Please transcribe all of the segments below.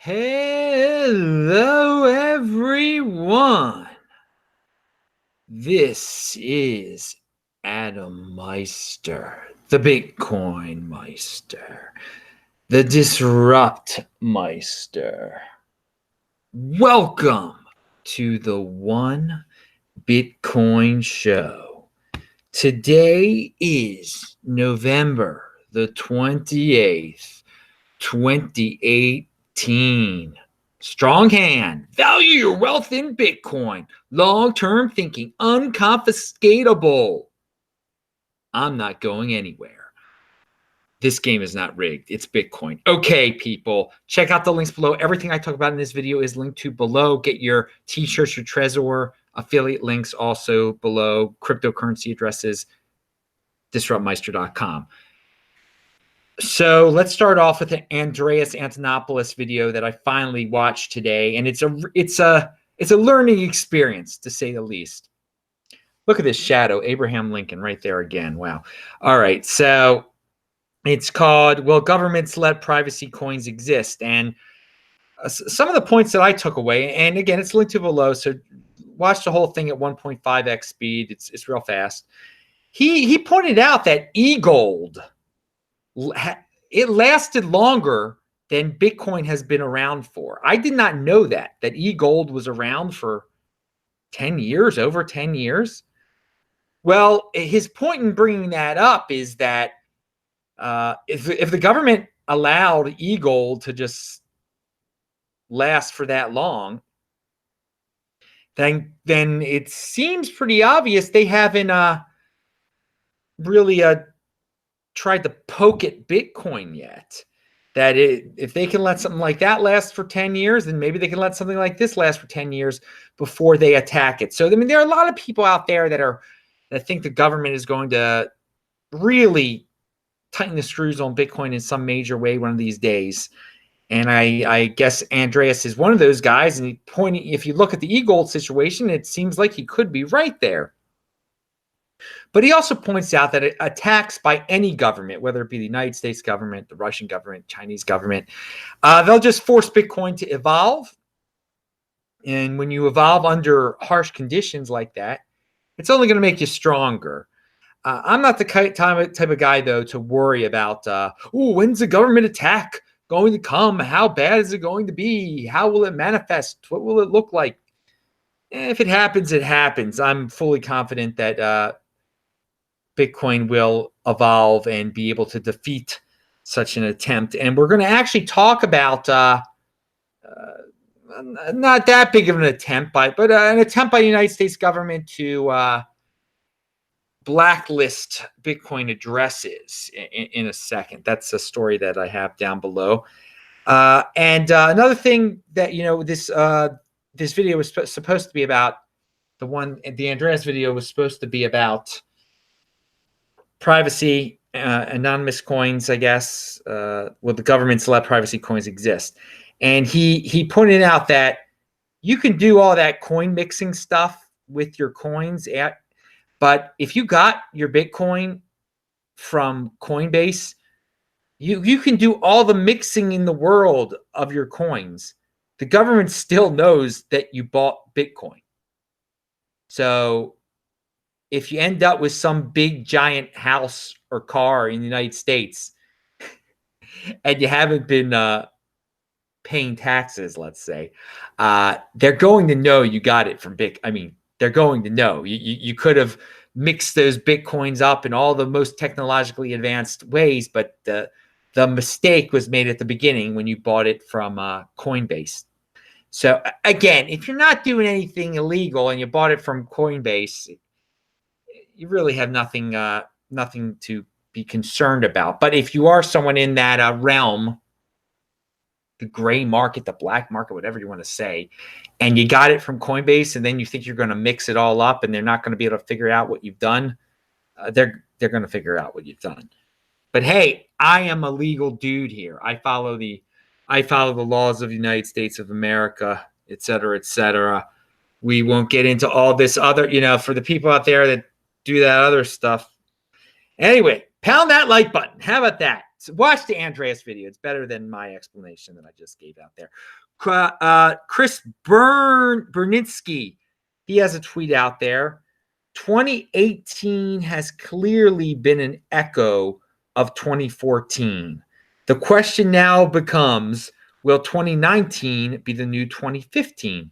Hello, everyone. This is Adam Meister, the Bitcoin Meister, the Disrupt Meister. Welcome to the One Bitcoin Show. Today is November the 28th, 2018. Strong hand. Value your wealth in Bitcoin. Long-term thinking. Unconfiscatable. I'm not going anywhere. This game is not rigged. It's Bitcoin. Okay, people. Check out the links below. Everything I talk about in this video is linked to below. Get your t-shirts, your Trezor affiliate links also below. Cryptocurrency addresses. DisruptMeister.com. So let's start off with an Andreas Antonopoulos video that I finally watched today, and it's a learning experience, to say the least. Look at this shadow, Abraham Lincoln, right there again. Wow. All right, so it's called "Will Governments Let Privacy Coins Exist?" And some of the points that I took away, and again, it's linked to below, so watch the whole thing at 1.5x speed. It's real fast. He pointed out that e-gold, it lasted longer than Bitcoin has been around for. I did not know that e-gold was around for 10 years, over 10 years. Well, his point in bringing that up is that if the government allowed e-gold to just last for that long, then it seems pretty obvious they haven't really tried to poke at Bitcoin yet. That if they can let something like that last for 10 years, then maybe they can let something like this last for 10 years before they attack it. So, I mean, there are a lot of people out there that think the government is going to really tighten the screws on Bitcoin in some major way one of these days. And I guess Andreas is one of those guys. And if you look at the e-gold situation, it seems like he could be right there. But he also points out that attacks by any government, whether it be the United States government, the Russian government, Chinese government, they'll just force Bitcoin to evolve. And when you evolve under harsh conditions like that, it's only going to make you stronger. I'm not the type of guy, though, to worry about, when's the government attack going to come? How bad is it going to be? How will it manifest? What will it look like? If it happens, it happens. I'm fully confident that Bitcoin will evolve and be able to defeat such an attempt. And we're going to actually talk about not that big of an attempt, but an attempt by the United States government to blacklist Bitcoin addresses in a second. That's a story that I have down below. And another thing that, this video was supposed to be about, the Andreas video was supposed to be about privacy, anonymous coins, I guess. Will the governments let privacy coins exist? And he pointed out that you can do all that coin mixing stuff with your coins, but if you got your Bitcoin from Coinbase, you can do all the mixing in the world of your coins. The government still knows that you bought Bitcoin. So if you end up with some big giant house or car in the United States and you haven't been paying taxes, let's say, they're going to know you got it from Bitcoin. I mean, they're going to know. You could have mixed those Bitcoins up in all the most technologically advanced ways, but the mistake was made at the beginning when you bought it from Coinbase. So again, if you're not doing anything illegal and you bought it from Coinbase, you really have nothing to be concerned about. But if you are someone in that realm, the gray market, the black market, whatever you want to say, and you got it from Coinbase, and then you think you're going to mix it all up and they're not going to be able to figure out what you've done, they're going to figure out what you've done. But hey, I am a legal dude here. I follow the laws of the United States of America, et cetera, et cetera. We won't get into all this other, for the people out there that do that other stuff. Anyway, pound that like button. How about that? Watch the Andreas video. It's better than my explanation that I just gave out there. Chris Bernitsky, he has a tweet out there. 2018 has clearly been an echo of 2014. The question now becomes, will 2019 be the new 2015?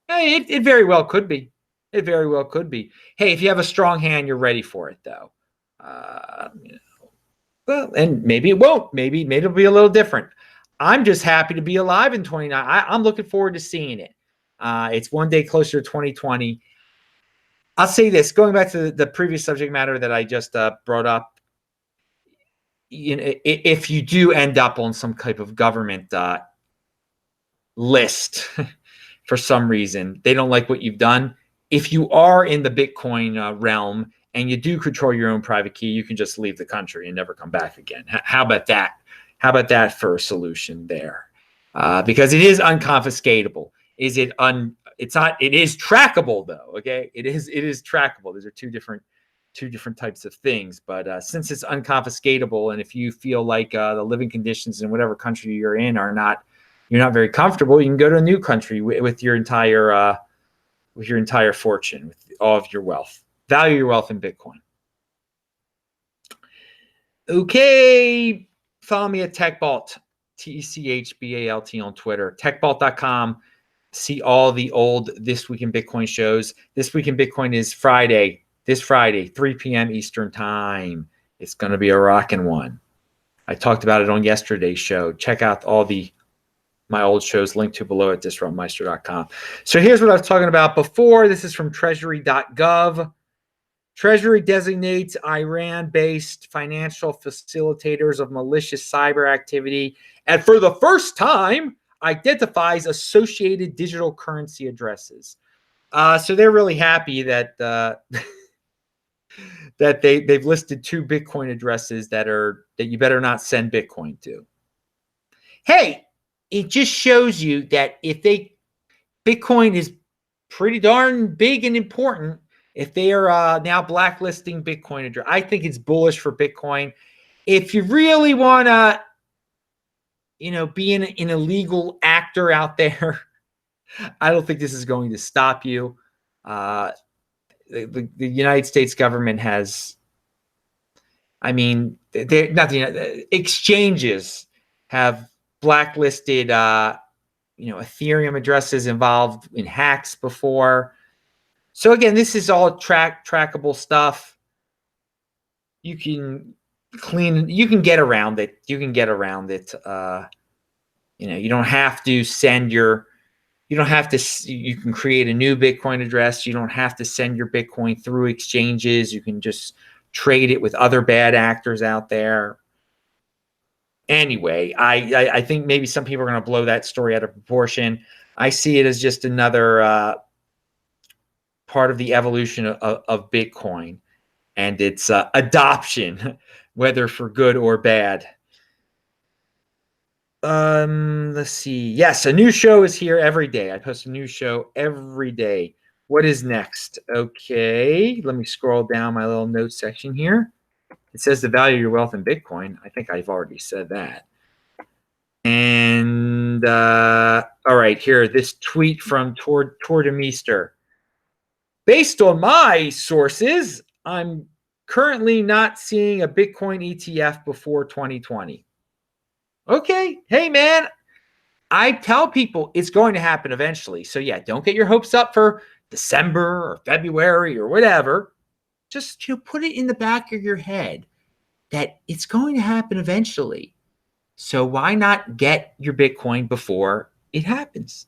It very well could be. It very well could be. Hey, if you have a strong hand, you're ready for it, though. Well, and maybe it won't. Maybe it'll be a little different. I'm just happy to be alive in 29. I'm looking forward to seeing it. It's one day closer to 2020. I'll say this, going back to the previous subject matter that I just brought up. You know, if you do end up on some type of government list for some reason, they don't like what you've done. If you are in the Bitcoin realm and you do control your own private key, you can just leave the country and never come back again. How about that? How about that for a solution there? Because it is unconfiscatable. Is it it's not, it is trackable though. Okay. It is trackable. Those are two different types of things. But since it's unconfiscatable, and if you feel like the living conditions in whatever country you're in you're not very comfortable, you can go to a new country with your entire fortune, with all of your wealth. Value your wealth in Bitcoin. Okay. Follow me at TechBalt, TechBalt on Twitter, techbalt.com. See all the old This Week in Bitcoin shows. This Week in Bitcoin is this Friday, 3 p.m. Eastern Time. It's going to be a rocking one. I talked about it on yesterday's show. Check out all my old shows, linked to below at disruptmeister.com. So here's what I was talking about before. This is from treasury.gov. Treasury designates Iran-based financial facilitators of malicious cyber activity, and for the first time, identifies associated digital currency addresses. So they're really happy that that they've listed 2 Bitcoin addresses that you better not send Bitcoin to. Hey, it just shows you that Bitcoin is pretty darn big and important. If they are now blacklisting Bitcoin address, I think it's bullish for Bitcoin. If you really want to, be an illegal actor out there, I don't think this is going to stop you. The United States government has, exchanges have blacklisted, Ethereum addresses involved in hacks before. So again, this is all trackable stuff. You can get around it. You don't have to you can create a new Bitcoin address. You don't have to send your Bitcoin through exchanges. You can just trade it with other bad actors out there. Anyway, I think maybe some people are going to blow that story out of proportion. I see it as just another part of the evolution of Bitcoin and its adoption, whether for good or bad. Let's see. Yes, a new show is here every day. I post a new show every day. What is next? Okay, let me scroll down my little notes section here. It says the value of your wealth in Bitcoin. I think I've already said that. And all right, here, this tweet from Tordemeester. Based on my sources, I'm currently not seeing a Bitcoin ETF before 2020. Okay. Hey, man, I tell people it's going to happen eventually. So, yeah, don't get your hopes up for December or February or whatever. Just put it in the back of your head that it's going to happen eventually. So why not get your Bitcoin before it happens?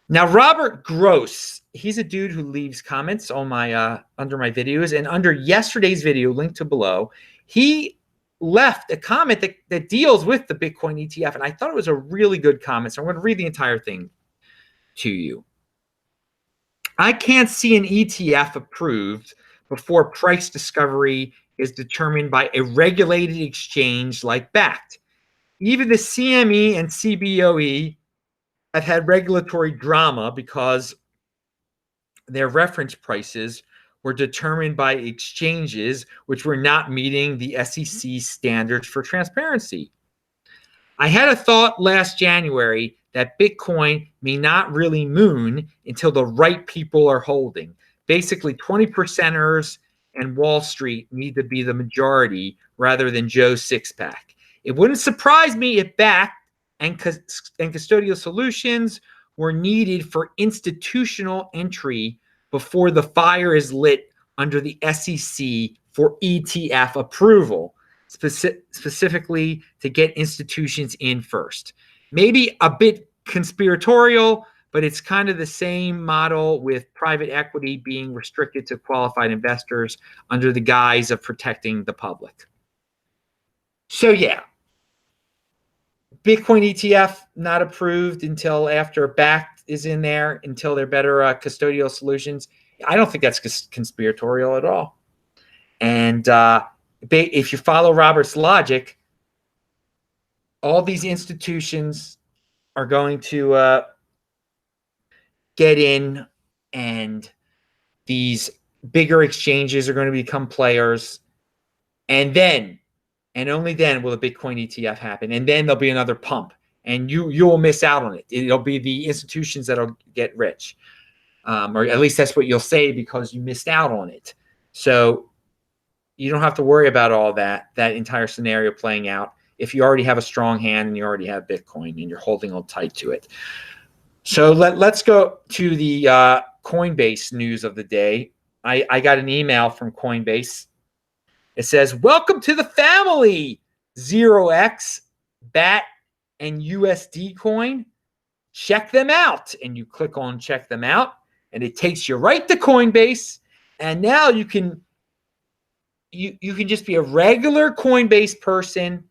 Now, Robert Gross, he's a dude who leaves comments on my under my videos, and under yesterday's video, linked to below, he left a comment that deals with the Bitcoin ETF, and I thought it was a really good comment, so I'm going to read the entire thing to you. I can't see an ETF approved before price discovery is determined by a regulated exchange like BACT. Even the CME and CBOE have had regulatory drama because their reference prices were determined by exchanges which were not meeting the SEC standards for transparency. I had a thought last January that Bitcoin may not really moon until the right people are holding. Basically, 20%ers and Wall Street need to be the majority rather than Joe's six-pack. It wouldn't surprise me if BACT and custodial solutions were needed for institutional entry before the fire is lit under the SEC for ETF approval, specifically to get institutions in first. Maybe a bit conspiratorial, but it's kind of the same model with private equity being restricted to qualified investors under the guise of protecting the public. So yeah, Bitcoin ETF not approved until after BACT is in there, until they're better custodial solutions. I don't think that's conspiratorial at all. And if you follow Robert's logic, all these institutions are going to get in, and these bigger exchanges are going to become players. And then, and only then, will a Bitcoin ETF happen. And then there'll be another pump, and you'll miss out on it. It'll be the institutions that'll get rich. Or at least that's what you'll say because you missed out on it. So you don't have to worry about all that entire scenario playing out if you already have a strong hand and you already have Bitcoin and you're holding on tight to it. So let's go to the Coinbase news of the day. I got an email from Coinbase. It says, welcome to the family, 0x, BAT, and USD coin. Check them out. And you click on check them out, and it takes you right to Coinbase. And now you can just be a regular Coinbase person,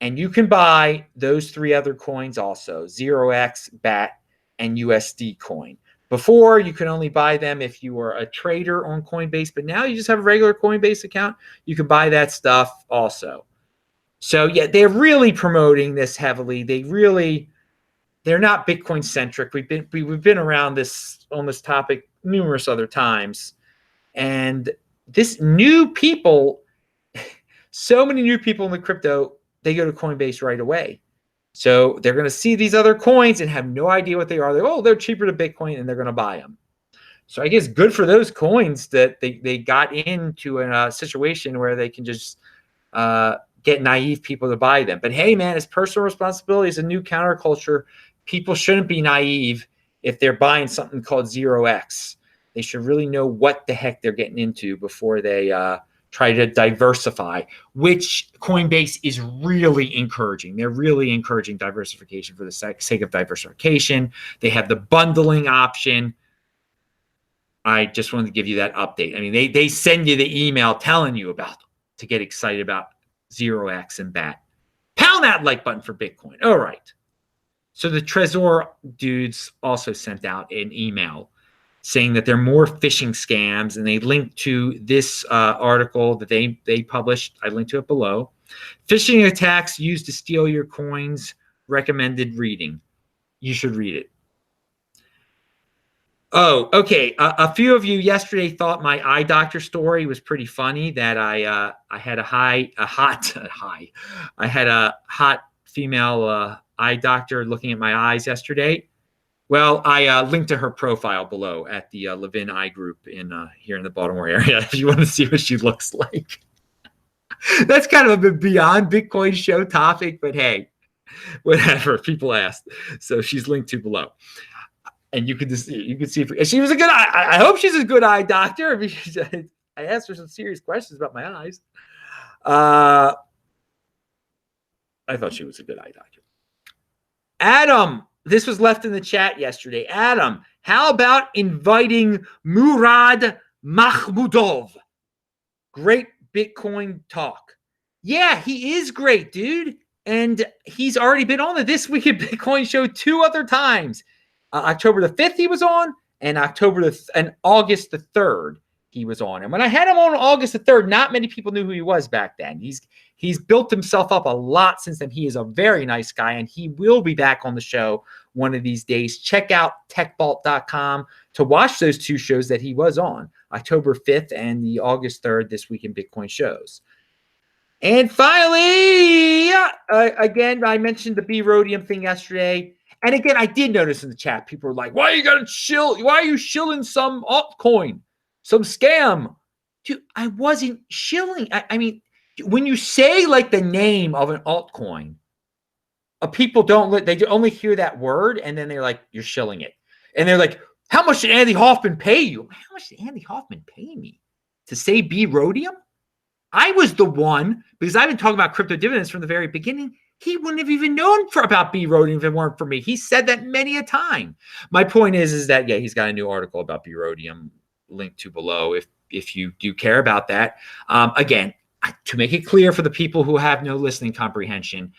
and you can buy those three other coins also, 0x, BAT, and USD coin. Before, you could only buy them if you were a trader on Coinbase, but now you just have a regular Coinbase account. You can buy that stuff also. So yeah, they're really promoting this heavily. They're not Bitcoin centric. We've been around this topic numerous other times, and this new people, so many new people in the crypto, they go to Coinbase right away. So they're going to see these other coins and have no idea what they are. They're cheaper than Bitcoin, and they're going to buy them. So I guess good for those coins that they got into a situation where they can just get naive people to buy them. But hey, man, it's personal responsibility. It's a new counterculture. People shouldn't be naive if they're buying something called 0x. They should really know what the heck they're getting into before they try to diversify, which Coinbase is really encouraging. They're really encouraging diversification for the sake of diversification. They have the bundling option. I just wanted to give you that update. I mean, they send you the email telling you about to get excited about 0x and BAT. Pound that like button for Bitcoin. All right. So the Trezor dudes also sent out an email saying that there are more phishing scams, and they linked to this article that they published. I linked to it below. Phishing attacks used to steal your coins, recommended reading. You should read it. Oh, okay. A few of you yesterday thought my eye doctor story was pretty funny, that I had a hot female eye doctor looking at my eyes yesterday. Well, I linked to her profile below at the Levin Eye Group here in the Baltimore area if you want to see what she looks like. That's kind of a beyond Bitcoin show topic, but hey, whatever. People asked, so she's linked to below, and you could see if she was a good eye. I hope she's a good eye doctor. I mean, I asked her some serious questions about my eyes. I thought she was a good eye doctor. Adam. This was left in the chat yesterday. Adam, how about inviting Murad Mahmoud? Great Bitcoin talk. Yeah, he is great, dude. And he's already been on the This Week at Bitcoin show 2 other times. October the 5th he was on, and August the 3rd he was on. And when I had him on August the 3rd, not many people knew who he was back then. He's built himself up a lot since then. He is a very nice guy, and he will be back on the show one of these days. Check out techvault.com to watch those 2 shows that he was on. October 5th and the August 3rd This Week in Bitcoin shows. And finally, again, I mentioned the rhodium thing yesterday. And again, I did notice in the chat, people were like, why are you shilling some altcoin, some scam? Dude, I wasn't shilling. I mean, when you say like the name of an altcoin, people they only hear that word and then they're like, you're shilling it. And they're like, how much did Andy Hoffman pay you? How much did Andy Hoffman pay me to say rhodium? I was the one, because I've been talking about crypto dividends from the very beginning. He wouldn't have even known about rhodium if it weren't for me. He said that many a time. My point is that, yeah, he's got a new article about rhodium linked to below if you do care about that. Again, to make it clear for the people who have no listening comprehension,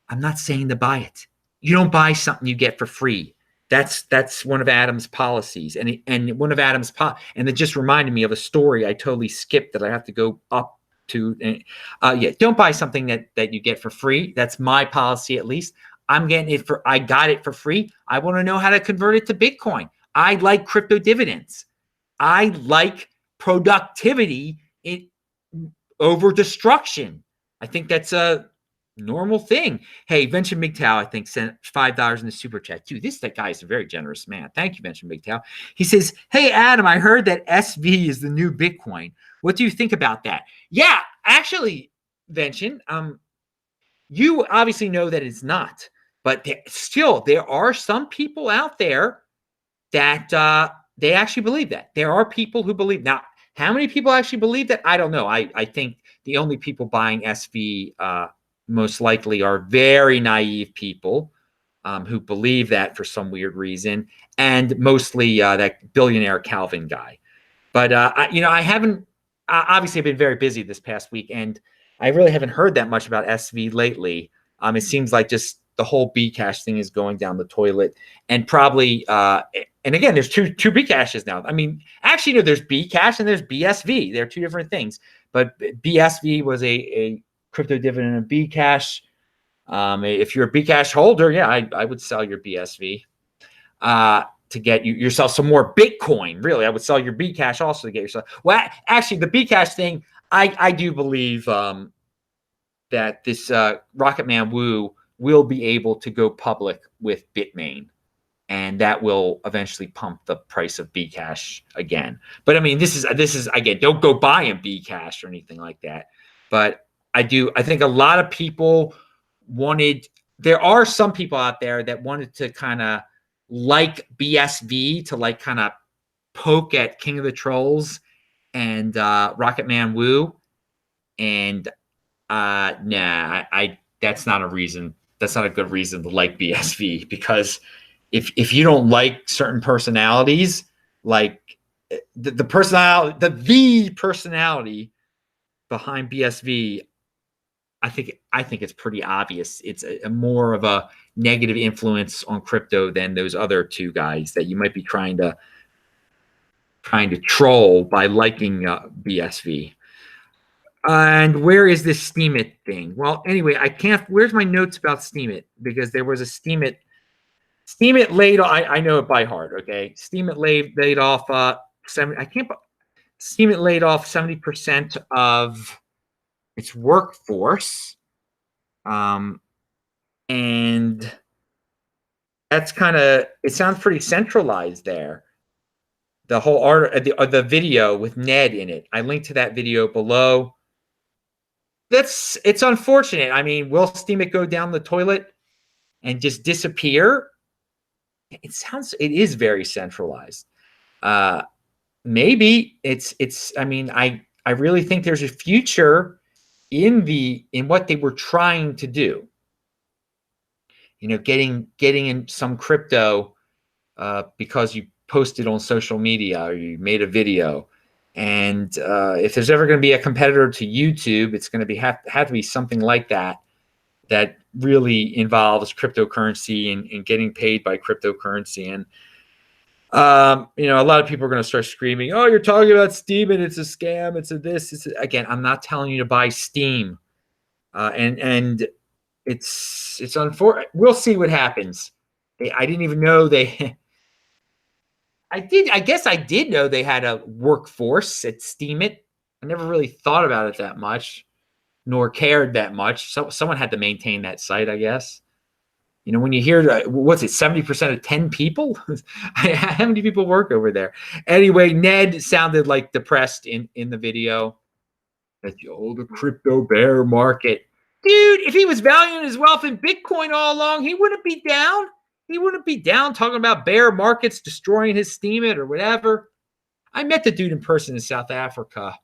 I'm not saying to buy it. You don't buy something you get for free. That's one of Adam's policies, and one of Adam's and it just reminded me of a story I totally skipped that I have to go up to. Yeah, don't buy something that you get for free. That's my policy, at least. I got it for free. I want to know how to convert it to Bitcoin. I like crypto dividends. I like productivity over destruction. I think that's a normal thing. Hey, Venture MGTOW, I think, sent $5 in the super chat. Dude, that guy is a very generous man. Thank you, Venture MGTOW. He says, hey, Adam, I heard that SV is the new Bitcoin. What do you think about that? Yeah, actually, Venture, you obviously know that it's not. But still, there are some people out there that they actually believe that. There are people who believe. Now, how many people actually believe that? I don't know. I think the only people buying SV most likely are very naive people who believe that for some weird reason, and mostly that billionaire Calvin guy. But I haven't. Obviously, I've been very busy this past week, and I really haven't heard that much about SV lately. It seems like just the whole Bcash thing is going down the toilet, and probably. And again, there's two Bcashes now. I mean, actually, no, there's Bcash and there's BSV. They're two different things. But BSV was a crypto dividend of Bcash. If you're a Bcash holder, yeah, I would sell your BSV to get yourself some more Bitcoin. Really, I would sell your Bcash also to get yourself. Well, actually, the Bcash thing, I do believe that this Rocket Man Wu will be able to go public with Bitmain. And that will eventually pump the price of Bcash again. But I mean, this is again, don't go buying Bcash or anything like that. But I think a lot of people there are some people out there that wanted to kind of like BSV to like kind of poke at King of the Trolls and Rocket Man Wu. And that's not a reason. That's not a good reason to like BSV, because if you don't like certain personalities, like the personality behind BSV, I think it's pretty obvious. It's a more of a negative influence on crypto than those other two guys that you might be trying to troll by liking BSV. And where is this Steemit thing? Well, anyway, I can't. Where's my notes about Steemit? Because there was a Steemit laid. I know it by heart. Okay, Steemit laid off 70. Steemit laid off 70% of its workforce, and that's kind of. It sounds pretty centralized there. The whole art, the video with Ned in it. I linked to that video below. It's unfortunate. I mean, will Steemit go down the toilet and just disappear? It is very centralized. Maybe it's. I mean, I really think there's a future in what they were trying to do. Getting in some crypto because you posted on social media or you made a video. And if there's ever going to be a competitor to YouTube, it's going to have to be something like that really involves cryptocurrency and getting paid by cryptocurrency. And a lot of people are going to start screaming, "Oh, you're talking about Steem and it's a scam. It's a this." Again, I'm not telling you to buy Steem, and it's unfortunate. We'll see what happens. I didn't even know they. I guess I did know they had a workforce at Steemit. I never really thought about it that much, nor cared that much. So someone had to maintain that site, I guess. You know, when you hear, what's it, 70% of 10 people? How many people work over there? Anyway, Ned sounded like depressed in the video. That the crypto bear market. Dude, if he was valuing his wealth in Bitcoin all along, he wouldn't be down. He wouldn't be down talking about bear markets destroying his Steemit or whatever. I met the dude in person in South Africa.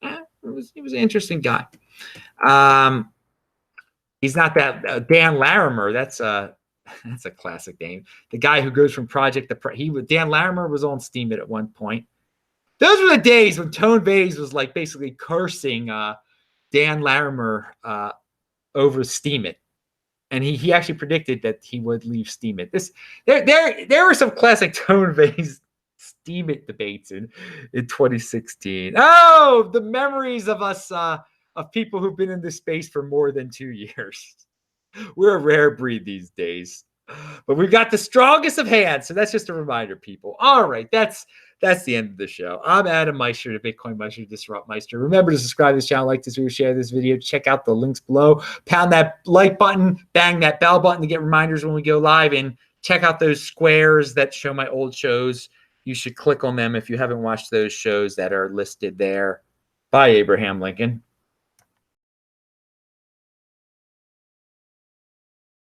He was an interesting guy. He's not that Dan Larimer. That's a classic name. The guy who goes from project to Dan Larimer was on Steemit at one point. Those were the days when Tone Vays was like basically cursing Dan Larimer over Steemit. And he actually predicted that he would leave Steemit. There were some classic Tone Vays Steemit debates in 2016. Oh, the memories of us of people who've been in this space for more than 2 years. We're a rare breed these days. But we've got the strongest of hands. So that's just a reminder, people. All right, that's the end of the show. I'm Adam Meister, the Bitcoin Meister, Disrupt Meister. Remember to subscribe to this channel, like this video, share this video. Check out the links below. Pound that like button, bang that bell button to get reminders when we go live, and check out those squares that show my old shows. You should click on them if you haven't watched those shows that are listed there. Bye, Abraham Lincoln.